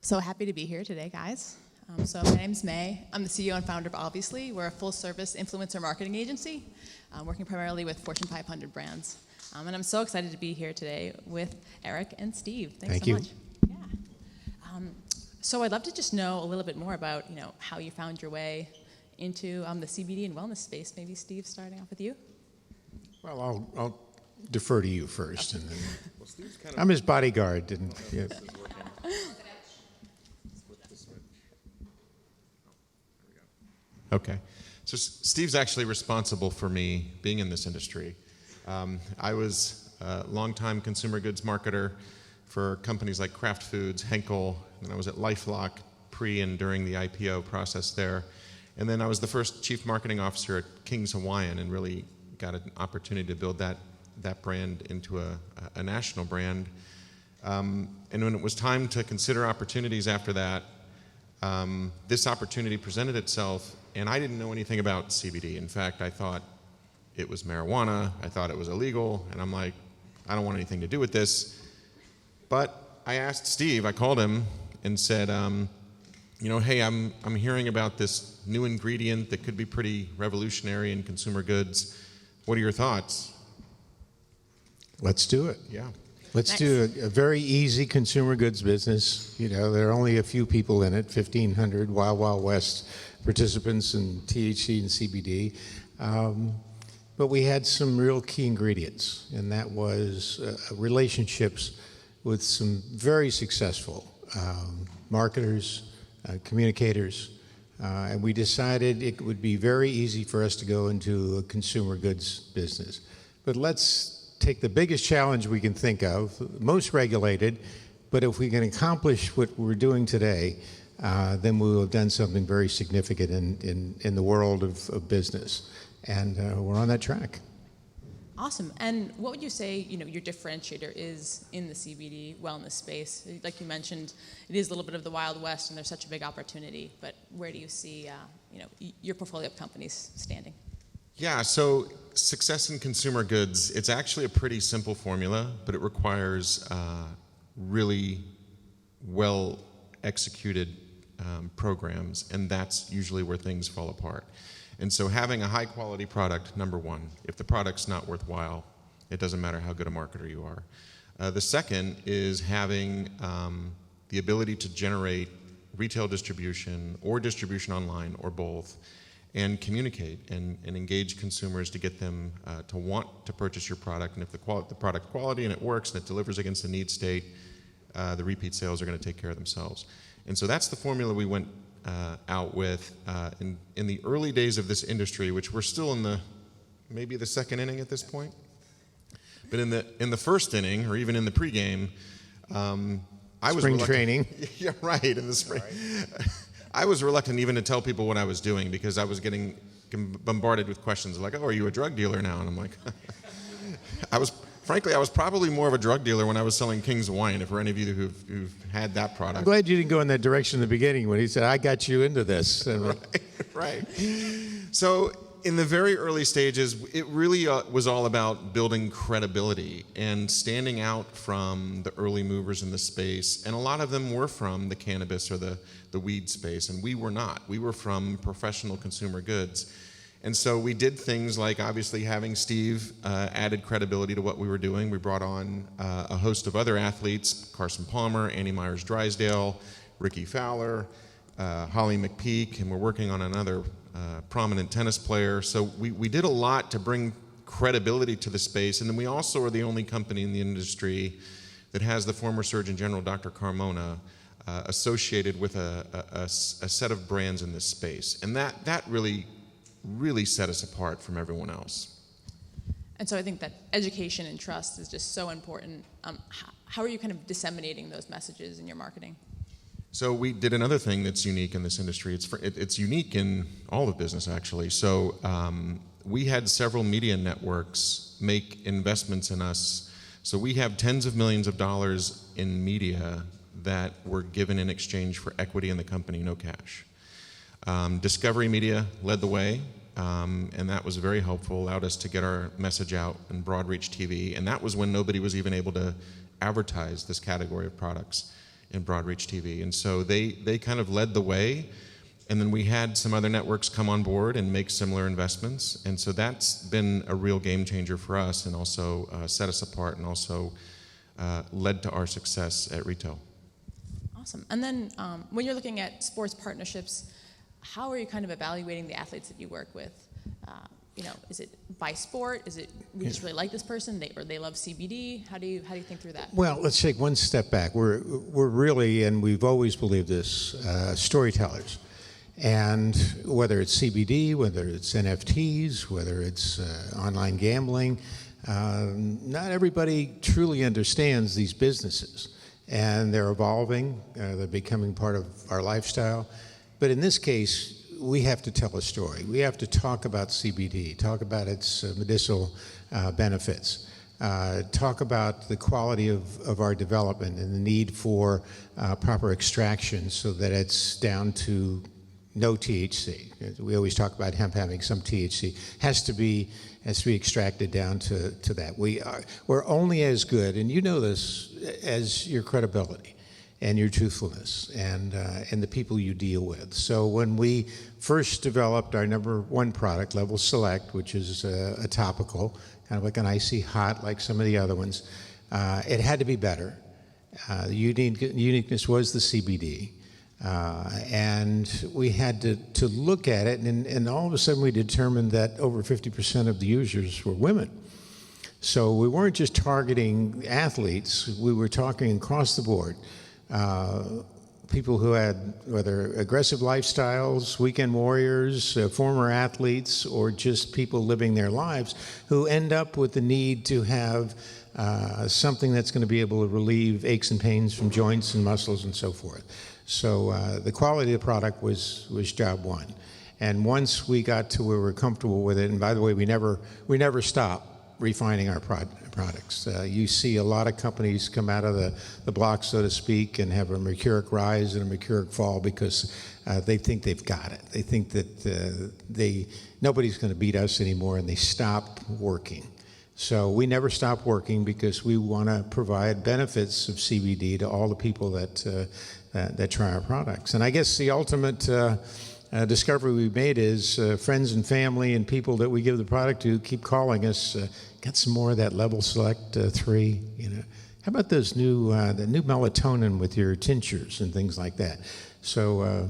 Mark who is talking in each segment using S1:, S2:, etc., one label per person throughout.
S1: So happy to be here today, guys. So my name's May. I'm the CEO and founder of Obviously. We're a full-service influencer marketing agency, working primarily with Fortune 500 brands. And I'm so excited to be here today with Erick and Steve. Thanks so much. Yeah. So I'd love to just know a little bit more about, how you found your way into the CBD and wellness space. Maybe Steve, starting off with you.
S2: Well, I'll defer to you first, and then
S3: Well, Steve's kind
S2: I'm his bodyguard. And yeah.
S3: Okay. So Steve's actually responsible for me being in this industry. I was a longtime consumer goods marketer for companies like Kraft Foods, Henkel, and I was at LifeLock pre and during the IPO process there. And then I was the first chief marketing officer at King's Hawaiian and really got an opportunity to build that brand into a national brand. And when it was time to consider opportunities after that, this opportunity presented itself, and I didn't know anything about CBD. In fact, I thought it was marijuana, I thought it was illegal, and I'm like, I don't want anything to do with this. But I asked Steve, I called him and said, hey, I'm hearing about this new ingredient that could be pretty revolutionary in consumer goods. What are your thoughts?
S2: Let's do it.
S3: Yeah.
S2: Let's do a very easy consumer goods business. There are only a few people in it, 1,500 Wild Wild West participants in THC and CBD. But we had some real key ingredients, and that was relationships with some very successful marketers, communicators, and we decided it would be very easy for us to go into a consumer goods business. But let's take the biggest challenge we can think of, most regulated, but if we can accomplish what we're doing today, then we will have done something very significant in the world of business. And we're on that track.
S1: Awesome. And what would you say, your differentiator is in the CBD wellness space? Like you mentioned, it is a little bit of the Wild West, and there's such a big opportunity. But where do you see, your portfolio of companies standing?
S3: Yeah, so success in consumer goods, it's actually a pretty simple formula, but it requires really well-executed programs, and that's usually where things fall apart. And so having a high-quality product, number one. If the product's not worthwhile, it doesn't matter how good a marketer you are. The second is having the ability to generate retail distribution or distribution online or both, and communicate and engage consumers to get them to want to purchase your product. And if the product quality and it works and it delivers against the need state, the repeat sales are going to take care of themselves. And so that's the formula we went out with in the early days of this industry, which we're still in maybe the second inning at this point. But in the first inning, or even in the pregame, I was
S2: spring training.
S3: Yeah, right, in the spring. Right. I was reluctant even to tell people what I was doing because I was getting bombarded with questions like, "Oh, are you a drug dealer now?" And I'm like, I was probably more of a drug dealer when I was selling King's Hawaiian, if for any of you who've had that product.
S2: I'm glad you didn't go in that direction in the beginning when he said, I got you into this.
S3: Right. So in the very early stages, it really was all about building credibility and standing out from the early movers in the space. And a lot of them were from the cannabis or the weed space, and we were not. We were from professional consumer goods. And so we did things like obviously having Steve added credibility to what we were doing. We brought on a host of other athletes, Carson Palmer, Andy Myers-Drysdale, Ricky Fowler, Holly McPeak, and we're working on another prominent tennis player. So we did a lot to bring credibility to the space. And then we also are the only company in the industry that has the former Surgeon General, Dr. Carmona, associated with a set of brands in this space. And that really set us apart from everyone else.
S1: And so I think that education and trust is just so important. How are you kind of disseminating those messages in your marketing?
S3: So we did another thing that's unique in this industry. It's unique in all of business, actually. So we had several media networks make investments in us. So we have tens of millions of dollars in media that were given in exchange for equity in the company, no cash. Discovery Media led the way, and that was very helpful, allowed us to get our message out in broad reach TV, and that was when nobody was even able to advertise this category of products. in broad reach TV. And so they kind of led the way. And then we had some other networks come on board and make similar investments. And so that's been a real game changer for us, and also set us apart, and also led to our success at retail.
S1: Awesome. And then when you're looking at sports partnerships, how are you kind of evaluating the athletes that you work with? Is it by sport? Is it we just really like this person, or they love CBD? How do you think through that?
S2: Well, let's take one step back. We're really, and we've always believed this, storytellers. And whether it's CBD, whether it's NFTs, whether it's online gambling, not everybody truly understands these businesses. And they're evolving, they're becoming part of our lifestyle. But in this case, we have to tell a story. We have to talk about CBD, talk about its medicinal benefits, talk about the quality of our development and the need for proper extraction so that it's down to no THC. We always talk about hemp having some THC. Has to be extracted down to that. We're only as good, and you know this, as your credibility and your truthfulness and the people you deal with. So when we first developed our number one product, Level Select, which is a topical, kind of like an icy hot like some of the other ones, it had to be better. The uniqueness was the CBD. And we had to look at it, and all of a sudden we determined that over 50% of the users were women. So we weren't just targeting athletes, we were talking across the board. People who had whether aggressive lifestyles, weekend warriors, former athletes, or just people living their lives who end up with the need to have something that's going to be able to relieve aches and pains from joints and muscles and so forth. So the quality of the product was job one. And once we got to where we're comfortable with it, and by the way, we never stop refining our products. You see a lot of companies come out of the block, so to speak, and have a mercuric rise and a mercuric fall because they think they've got it. They think that nobody's going to beat us anymore, and they stop working. So we never stop working because we want to provide benefits of CBD to all the people that try our products. And I guess the ultimate discovery we made is friends and family and people that we give the product to keep calling us, got some more of that Level Select 3, How about those the new melatonin with your tinctures and things like that? So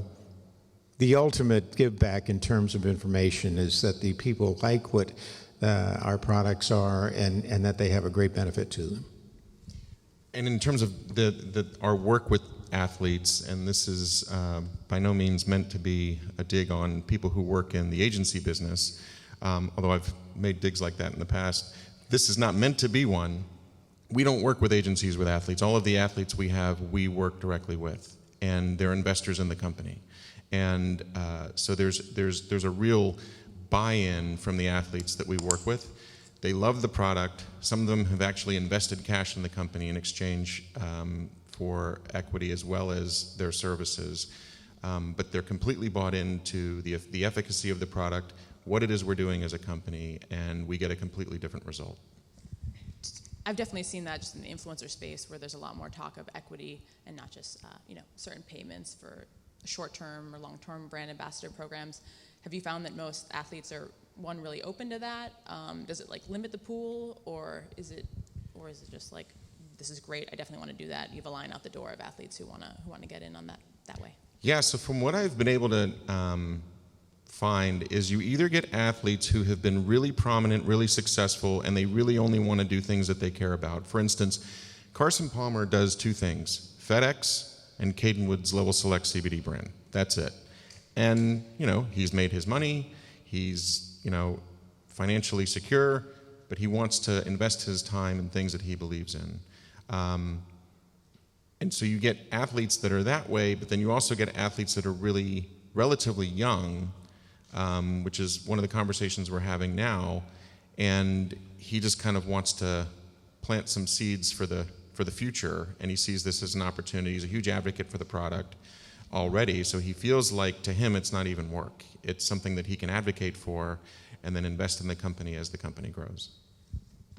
S2: the ultimate give back in terms of information is that the people like what our products are and that they have a great benefit to them.
S3: And in terms of our work with athletes, and this is by no means meant to be a dig on people who work in the agency business, although I've made digs like that in the past. This is not meant to be one. We don't work with agencies with athletes. All of the athletes we have, we work directly with, and they're investors in the company. And so there's a real buy-in from the athletes that we work with. They love the product. Some of them have actually invested cash in the company in exchange for equity as well as their services. But they're completely bought into the efficacy of the product, what it is we're doing as a company, and we get a completely different result.
S1: I've definitely seen that just in the influencer space where there's a lot more talk of equity and not just certain payments for short-term or long-term brand ambassador programs. Have you found that most athletes are really open to that? Does it limit the pool, or is it just like, this is great, I definitely want to do that? You have a line out the door of athletes who want to get in on that way.
S3: Yeah, so from what I've been able to find is you either get athletes who have been really prominent, really successful, and they really only want to do things that they care about. For instance, Carson Palmer does two things: FedEx and Kadenwood's Level Select CBD brand. That's it. And, he's made his money, he's, financially secure, but he wants to invest his time in things that he believes in. And so you get athletes that are that way, but then you also get athletes that are really relatively young, which is one of the conversations we're having now, and he just kind of wants to plant some seeds for the future, and he sees this as an opportunity. He's a huge advocate for the product already, so he feels like to him it's not even work. It's something that he can advocate for and then invest in the company as the company grows.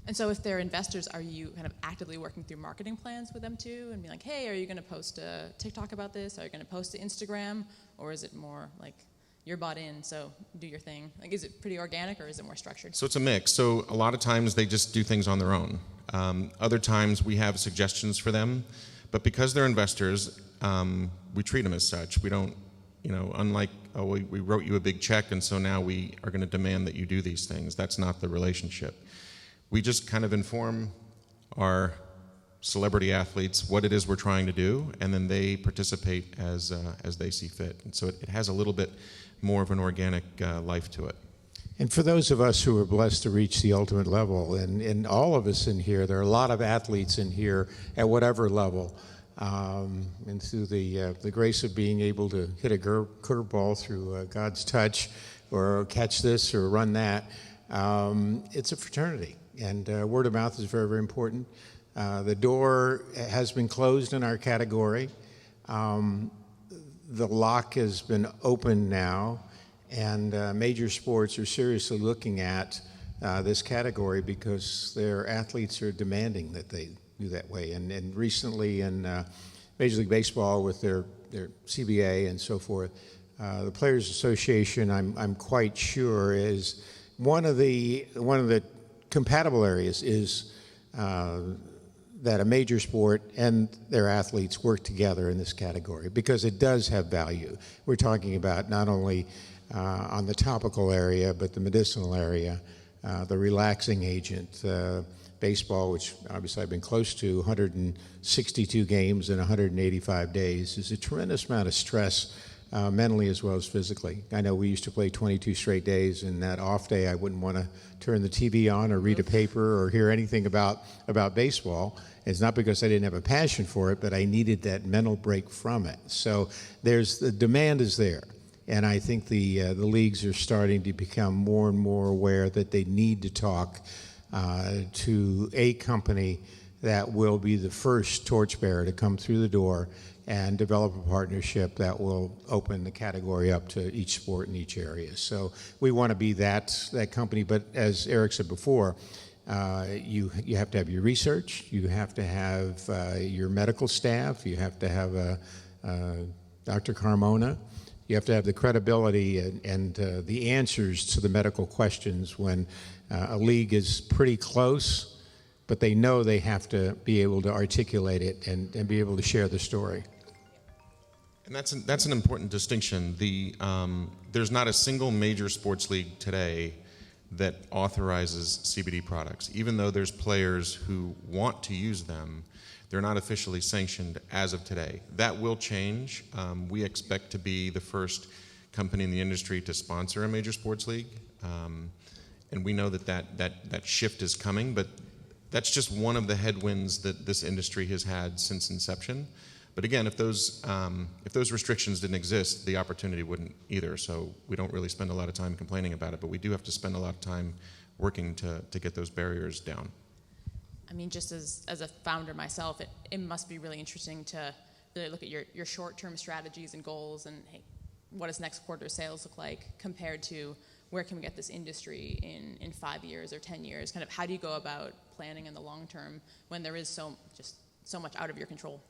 S1: And so if they're investors, are you kind of actively working through marketing plans with them too and be like, hey, are you going to post a TikTok about this? Are you going to post to Instagram? Or is it more like you're bought in, so do your thing? Like, is it pretty organic or is it more structured?
S3: So it's a mix. So a lot of times they just do things on their own. Other times we have suggestions for them, but because they're investors, we treat them as such. We don't, unlike, oh, we wrote you a big check and so now we are going to demand that you do these things. That's not the relationship. We just kind of inform our celebrity athletes what it is we're trying to do, and then they participate as they see fit. And so it has a little bit more of an organic life to it.
S2: And for those of us who are blessed to reach the ultimate level, and all of us in here, there are a lot of athletes in here at whatever level, and through the grace of being able to hit a curveball through God's touch, or catch this or run that, it's a fraternity. And word of mouth is very, very important. The door has been closed in our category. The lock has been opened now, and major sports are seriously looking at this category because their athletes are demanding that they do that way. And recently in Major League Baseball with their CBA and so forth, the Players Association, I'm quite sure, is one of the compatible areas is that a major sport and their athletes work together in this category because it does have value. We're talking about not only on the topical area, but the medicinal area, the relaxing agent, baseball, which obviously I've been close to, 162 games in 185 days, is a tremendous amount of stress, mentally as well as physically. I know we used to play 22 straight days, and that off day I wouldn't want to turn the TV on or read a paper or hear anything about baseball. It's not because I didn't have a passion for it, but I needed that mental break from it. So the demand is there. And I think the leagues are starting to become more and more aware that they need to talk to a company that will be the first torchbearer to come through the door and develop a partnership that will open the category up to each sport in each area. So we want to be that company, but as Erick said before, you have to have your research, you have to have your medical staff, you have to have Dr. Carmona, you have to have the credibility and the answers to the medical questions when a league is pretty close, but they know they have to be able to articulate it and be able to share the story.
S3: And that's an important distinction. There's not a single major sports league today that authorizes CBD products. Even though there's players who want to use them, they're not officially sanctioned as of today. That will change. We expect to be the first company in the industry to sponsor a major sports league. And we know that shift is coming, but that's just one of the headwinds that this industry has had since inception. But again, if those restrictions didn't exist, the opportunity wouldn't either. So we don't really spend a lot of time complaining about it, but we do have to spend a lot of time working to get those barriers down.
S1: I mean, just as a founder myself, it must be really interesting to really look at your short-term strategies and goals and, hey, what does next quarter's sales look like compared to where can we get this industry in 5 years or 10 years? Kind of how do you go about planning in the long term when there is so much out of your control?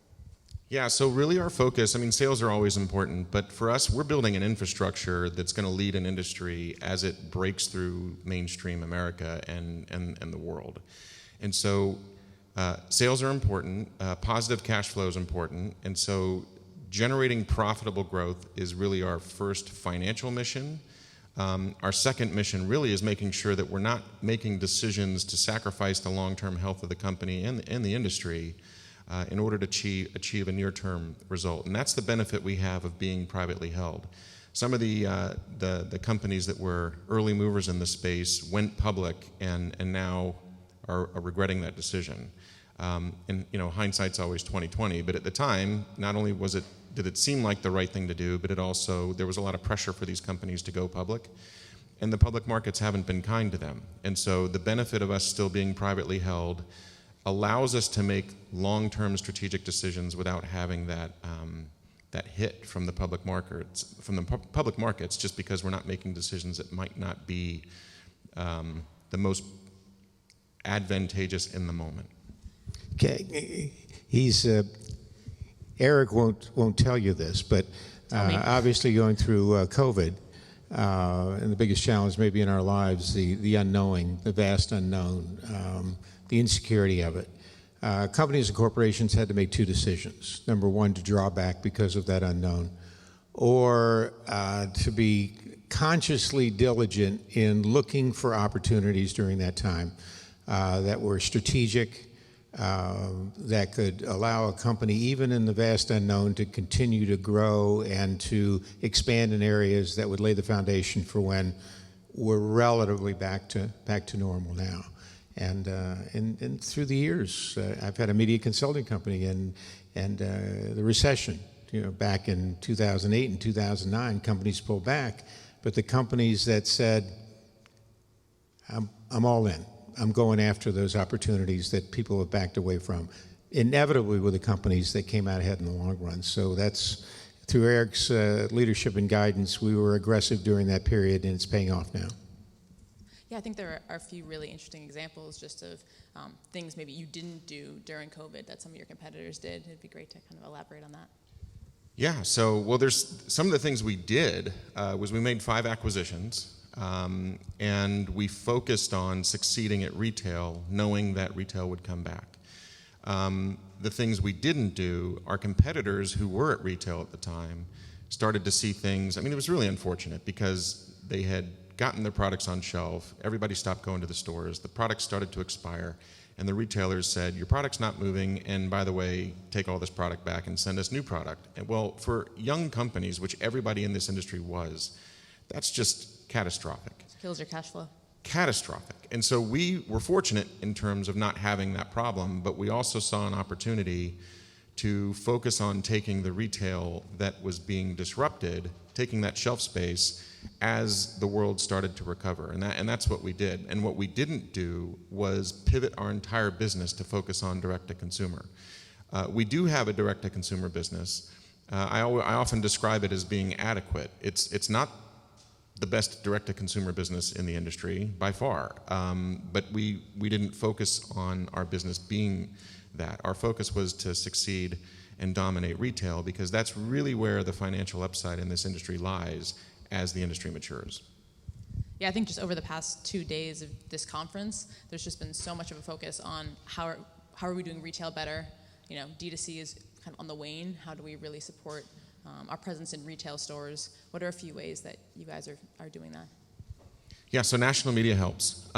S3: Yeah, so really our focus, sales are always important, but for us, we're building an infrastructure that's going to lead an industry as it breaks through mainstream America and the world. And so sales are important, positive cash flow is important, and so generating profitable growth is really our first financial mission. Our second mission really is making sure that we're not making decisions to sacrifice the long-term health of the company and the industry in order to achieve a near-term result. And that's the benefit we have of being privately held. Some of the companies that were early movers in the space went public and now are regretting that decision. And hindsight's always 20/20, but at the time, not only did it seem like the right thing to do, but there was a lot of pressure for these companies to go public, and the public markets haven't been kind to them. And so the benefit of us still being privately held allows us to make long-term strategic decisions without having that hit from the public markets, just because we're not making decisions that might not be the most advantageous in the moment.
S2: Okay, Eric won't tell you this, but obviously going through COVID, and the biggest challenge maybe in our lives, the unknowing, the vast unknown, the insecurity of it. Companies and corporations had to make two decisions. Number one, to draw back because of that unknown, or to be consciously diligent in looking for opportunities during that time that were strategic, that could allow a company, even in the vast unknown, to continue to grow and to expand in areas that would lay the foundation for when we're relatively back to normal now. And through the years, I've had a media consulting company, and the recession, back in 2008 and 2009, companies pulled back, but the companies that said, I'm all in. I'm going after those opportunities that people have backed away from, inevitably were the companies that came out ahead in the long run. So that's, through Erick's leadership and guidance, we were aggressive during that period, and it's paying off now.
S1: Yeah, I think there are a few really interesting examples just of things maybe you didn't do during COVID that some of your competitors did. It'd be great to kind of elaborate on that.
S3: Yeah, so, well, there's some of the things we did was we made 5 acquisitions. And we focused on succeeding at retail, knowing that retail would come back. The things we didn't do, our competitors who were at retail at the time started to see things. I mean, it was really unfortunate because they had gotten their products on shelf. Everybody stopped going to the stores. The products started to expire. And the retailers said, your product's not moving, and by the way, take all this product back and send us new product. And well, for young companies, which everybody in this industry was, that's just catastrophic.
S1: It kills your cash flow.
S3: Catastrophic. And so we were fortunate in terms of not having that problem, but we also saw an opportunity to focus on taking the retail that was being disrupted, taking that shelf space as the world started to recover. And that's what we did. And what we didn't do was pivot our entire business to focus on direct-to-consumer. We do have a direct-to-consumer business. I often describe it as being adequate. It's not the best direct-to-consumer business in the industry by far, but we didn't focus on our business being that. Our focus was to succeed and dominate retail, because that's really where the financial upside in this industry lies as the industry matures.
S1: Yeah, I think just over the past 2 days of this conference, there's just been so much of a focus on how are we doing retail better. D2C is kind of on the wane. How do we really support our presence in retail stores? What are a few ways that you guys are doing that?
S3: Yeah, so national media helps.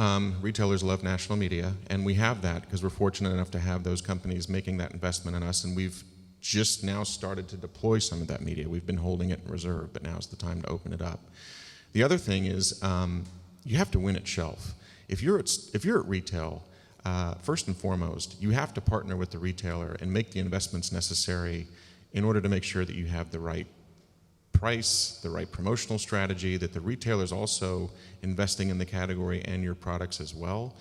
S3: Retailers love national media, and we have that because we're fortunate enough to have those companies making that investment in us, and we've just now started to deploy some of that media. We've been holding it in reserve, but now's the time to open it up. The other thing is you have to win at shelf. If you're at retail, first and foremost, you have to partner with the retailer and make the investments necessary in order to make sure that you have the right price, the right promotional strategy, that the retailer's also investing in the category and your products as well.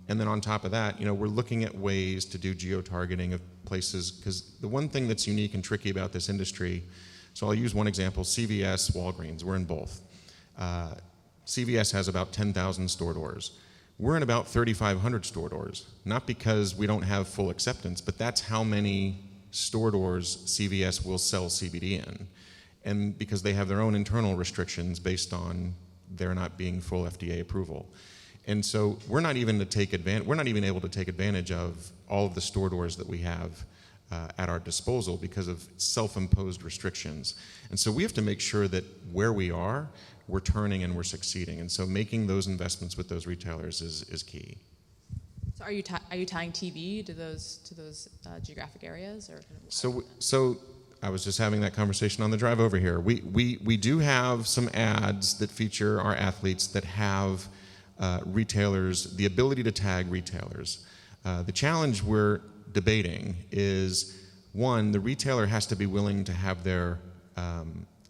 S3: And then on top of that, we're looking at ways to do geo-targeting of places, because the one thing that's unique and tricky about this industry, so I'll use one example, CVS, Walgreens, we're in both. CVS has about 10,000 store doors. We're in about 3,500 store doors, not because we don't have full acceptance, but that's how many store doors CVS will sell CBD in, and because they have their own internal restrictions based on there not being full FDA approval. And so we're not even able to take advantage of all of the store doors that we have at our disposal because of self-imposed restrictions. And so we have to make sure that where we are, we're turning and we're succeeding. And so making those investments with those retailers is key.
S1: So are you tying TV to those geographic areas, or?
S3: So I was just having that conversation on the drive over here. We do have some ads that feature our athletes that have retailers, the ability to tag retailers. The challenge we're debating is, one, the retailer has to be willing to have their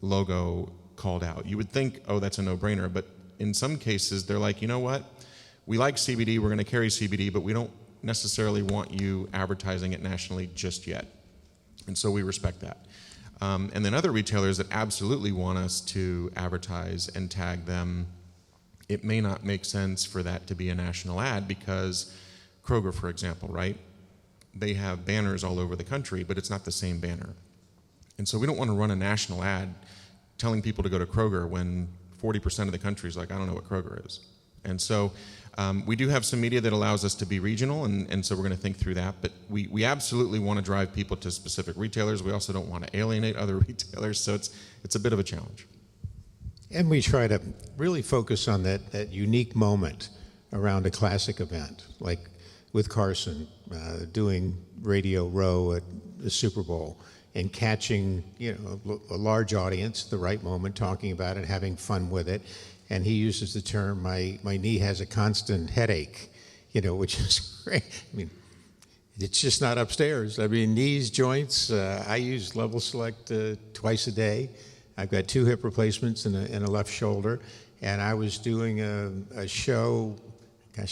S3: logo called out. You would think, oh, that's a no-brainer, but in some cases they're like, you know what? We like CBD, we're going to carry CBD, but we don't necessarily want you advertising it nationally just yet. And so we respect that. And then other retailers that absolutely want us to advertise and tag them it may not make sense for that to be a national ad because Kroger, for example, right? They have banners all over the country, but it's not the same banner. And so we don't want to run a national ad telling people to go to Kroger when 40% of the country is like, I don't know what Kroger is. And so we do have some media that allows us to be regional, and so we're going to think through that. But we absolutely want to drive people to specific retailers. We also don't want to alienate other retailers, so it's a bit of a challenge.
S2: And we try to really focus on that unique moment around a classic event, like with Carson doing Radio Row at the Super Bowl and catching a large audience at the right moment, talking about it, having fun with it. And he uses the term, my knee has a constant headache, which is great. I mean, it's just not upstairs. I mean, knees, joints, I use Level Select twice a day. I've got 2 hip replacements and a left shoulder. And I was doing a show,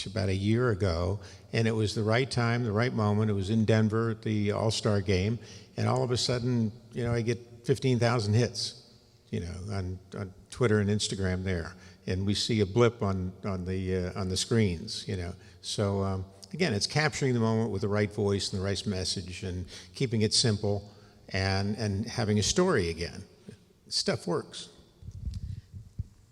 S2: about a year ago, and it was the right time, the right moment. It was in Denver at the All-Star game. And all of a sudden, I get 15,000 hits, on Twitter and Instagram there. And we see a blip on the screens, So again, it's capturing the moment with the right voice and the right message and keeping it simple and having a story again. Stuff works.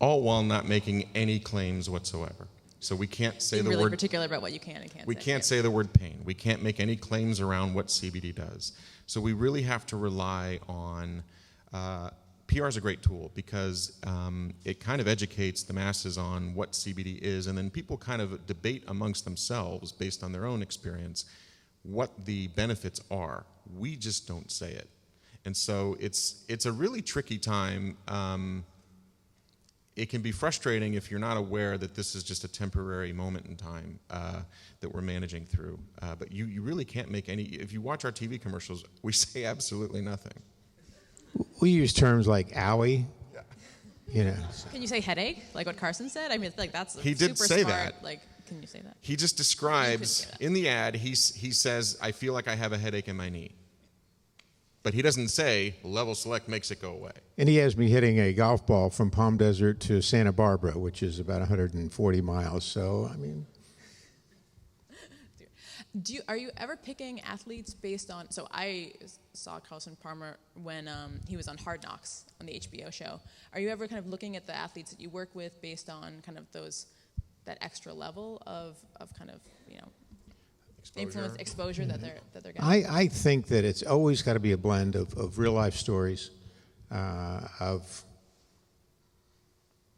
S3: All while not making any claims whatsoever. So we can't say the
S1: really
S3: word.
S1: particular about what you can and can't
S3: We
S1: say.
S3: can't say the word pain. We can't make any claims around what CBD does. So we really have to rely on. PR is a great tool because it kind of educates the masses on what CBD is, and then people kind of debate amongst themselves based on their own experience what the benefits are. We just don't say it. And so it's a really tricky time. It can be frustrating if you're not aware that this is just a temporary moment in time that we're managing through. But you really can't make any. If you watch our TV commercials, we say absolutely nothing.
S2: We use terms like owie.
S3: Yeah.
S1: Can you say headache, like what Carson said? I mean, that's
S3: He did
S1: super
S3: say
S1: smart.
S3: that.
S1: Like, can you say that?
S3: He just describes
S1: say that.
S3: in the ad. He says, "I feel like I have a headache in my knee," but he doesn't say Level Select makes it go away.
S2: And he has me hitting a golf ball from Palm Desert to Santa Barbara, which is about 140 miles. So, I mean.
S1: Are you ever picking athletes based on? So I saw Carlson Palmer when he was on Hard Knocks on the HBO show. Are you ever kind of looking at the athletes that you work with based on kind of that extra level of kind of influence, exposure that they're getting?
S2: I think that it's always got to be a blend of real life stories, of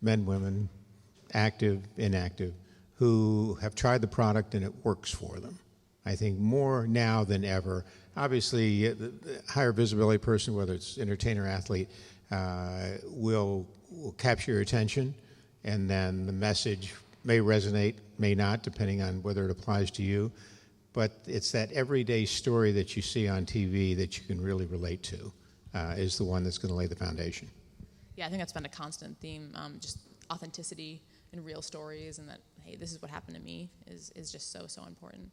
S2: men, women, active, inactive, who have tried the product and it works for them. I think more now than ever. Obviously, the higher visibility person, whether it's entertainer, athlete, will capture your attention, and then the message may resonate, may not, depending on whether it applies to you. But it's that everyday story that you see on TV that you can really relate to is the one that's going to lay the foundation.
S1: Yeah, I think that's been a constant theme, just authenticity and real stories, and that, hey, this is what happened to me is just so important.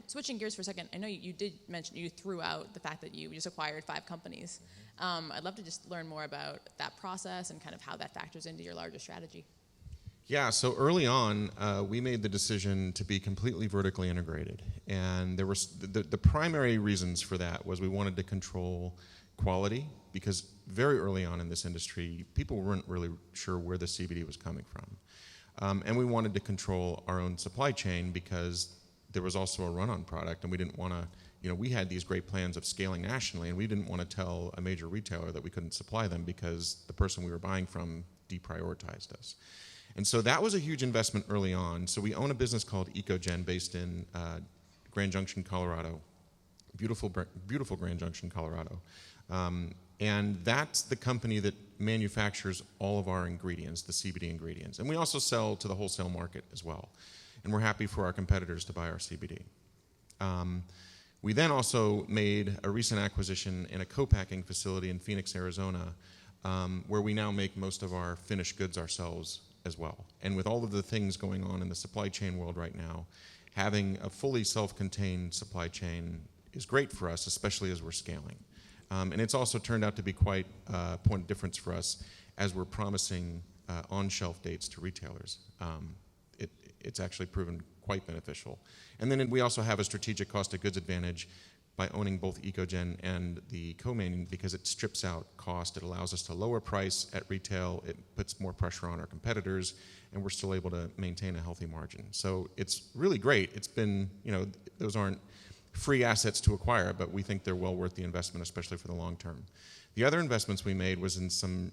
S1: Switching gears for a second, I know you did mention, you threw out the fact that you just acquired 5 companies. I'd love to just learn more about that process and kind of how that factors into your larger strategy.
S3: Yeah, so early on, we made the decision to be completely vertically integrated. And there was the primary reasons for that was we wanted to control quality, because very early on in this industry, people weren't really sure where the CBD was coming from. And we wanted to control our own supply chain because there was also a run-on product, and we didn't want to, we had these great plans of scaling nationally, and we didn't want to tell a major retailer that we couldn't supply them because the person we were buying from deprioritized us. And so that was a huge investment early on. So we own a business called EcoGen based in Grand Junction, Colorado. Beautiful Grand Junction, Colorado. And that's the company that manufactures all of our ingredients, the CBD ingredients. And we also sell to the wholesale market as well. And we're happy for our competitors to buy our CBD. We then also made a recent acquisition in a co-packing facility in Phoenix, Arizona, where we now make most of our finished goods ourselves as well. And with all of the things going on in the supply chain world right now, having a fully self-contained supply chain is great for us, especially as we're scaling. And it's also turned out to be quite a point of difference for us as we're promising on-shelf dates to retailers. It's actually proven quite beneficial. And then we also have a strategic cost of goods advantage by owning both Ecogen and the co-manning, because it strips out cost. It allows us to lower price at retail. It puts more pressure on our competitors, and we're still able to maintain a healthy margin. So it's really great. It's been, those aren't free assets to acquire, but we think they're well worth the investment, especially for the long term. The other investments we made was in some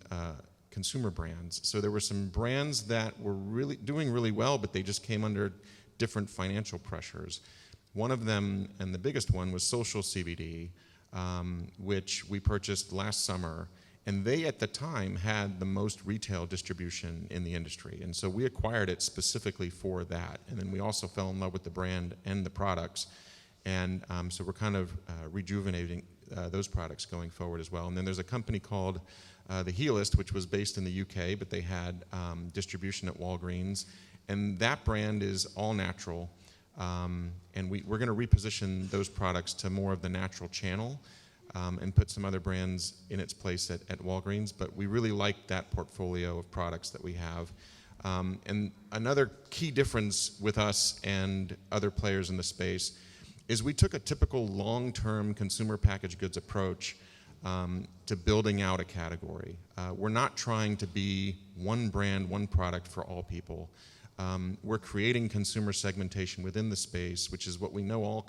S3: consumer brands. So there were some brands that were really doing really well, but they just came under different financial pressures. One of them, and the biggest one, was Social CBD, which we purchased last summer, and they at the time had the most retail distribution in the industry, and so we acquired it specifically for that. And then we also fell in love with the brand and the products, and so we're kind of rejuvenating those products going forward as well. And then there's a company called The Healist, which was based in the UK, but they had distribution at Walgreens, and that brand is all natural. And we're going to reposition those products to more of the natural channel and put some other brands in its place at Walgreens. But we really like that portfolio of products that we have. And another key difference with us and other players in the space is we took a typical long-term consumer packaged goods approach to building out a category. We're not trying to be one brand, one product for all people. We're creating consumer segmentation within the space, which is what we know all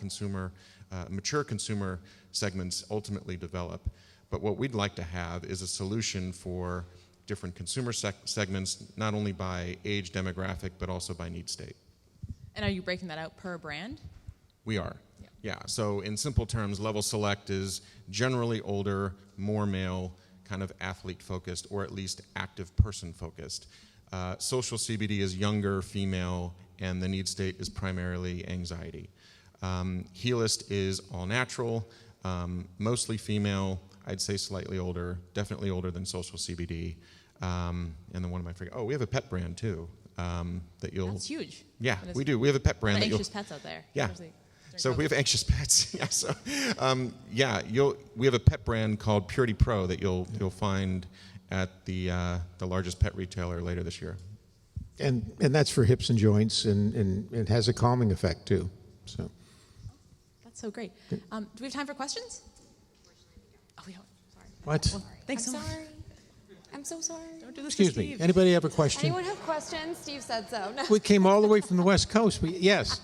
S3: mature consumer segments ultimately develop. But what we'd like to have is a solution for different consumer segments, not only by age demographic, but also by need state.
S1: And are you breaking that out per brand?
S3: We are. Yeah. So in simple terms, Level Select is generally older, more male, kind of athlete-focused, or at least active person-focused. Social CBD is younger, female, and the need state is primarily anxiety. Healist is all natural, mostly female, I'd say slightly older, definitely older than Social CBD. And then one of my forgetting? Oh, we have a pet brand too. That you'll.
S1: That's huge.
S3: Yeah, we do. We have a pet brand.
S1: Anxious pets out there.
S3: Yeah. So we have anxious pets. Yeah. So we have a pet brand called Purity Pro that you'll find at the largest pet retailer later this year.
S2: And that's for hips and joints, and it has a calming effect too. So.
S1: That's so great. Do we have time for questions? Oh, we don't. Sorry.
S2: What?
S1: Well, thanks
S4: I'm
S1: so much.
S4: sorry. I'm so sorry.
S1: Don't do this
S2: Excuse
S1: to
S2: me.
S1: Steve.
S2: Anybody have a question?
S4: Anyone have questions? Steve said so. No.
S2: We came all the way from the West Coast. Yes.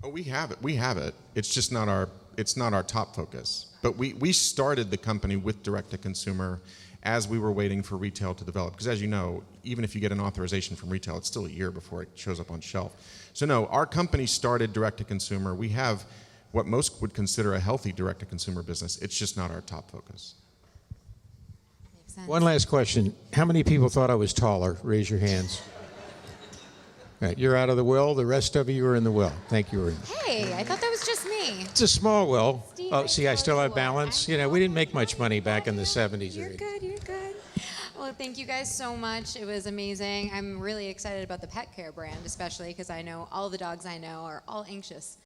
S3: Oh, we have it. We have it. It's just not our top focus. But we started the company with direct to consumer as we were waiting for retail to develop. Because as you know, even if you get an authorization from retail, it's still a year before it shows up on shelf. So no, our company started direct to consumer. We have what most would consider a healthy direct to consumer business. It's just not our top focus.
S4: Makes sense.
S2: One last question. How many people thought I was taller? Raise your hands. Right, you're out of the will. The rest of you are in the will. Thank you very much.
S4: Hey, I thought that was just me.
S2: It's a small will.
S4: Steve,
S2: Oh, see, I still have
S4: well,
S2: balance.
S4: I
S2: You know,
S4: know.
S2: we didn't make much money back in the 70s or
S4: You're
S2: 80s.
S4: good. You're good. Well, thank you guys so much. It was amazing. I'm really excited about the pet care brand, especially because I know all the dogs I know are all anxious.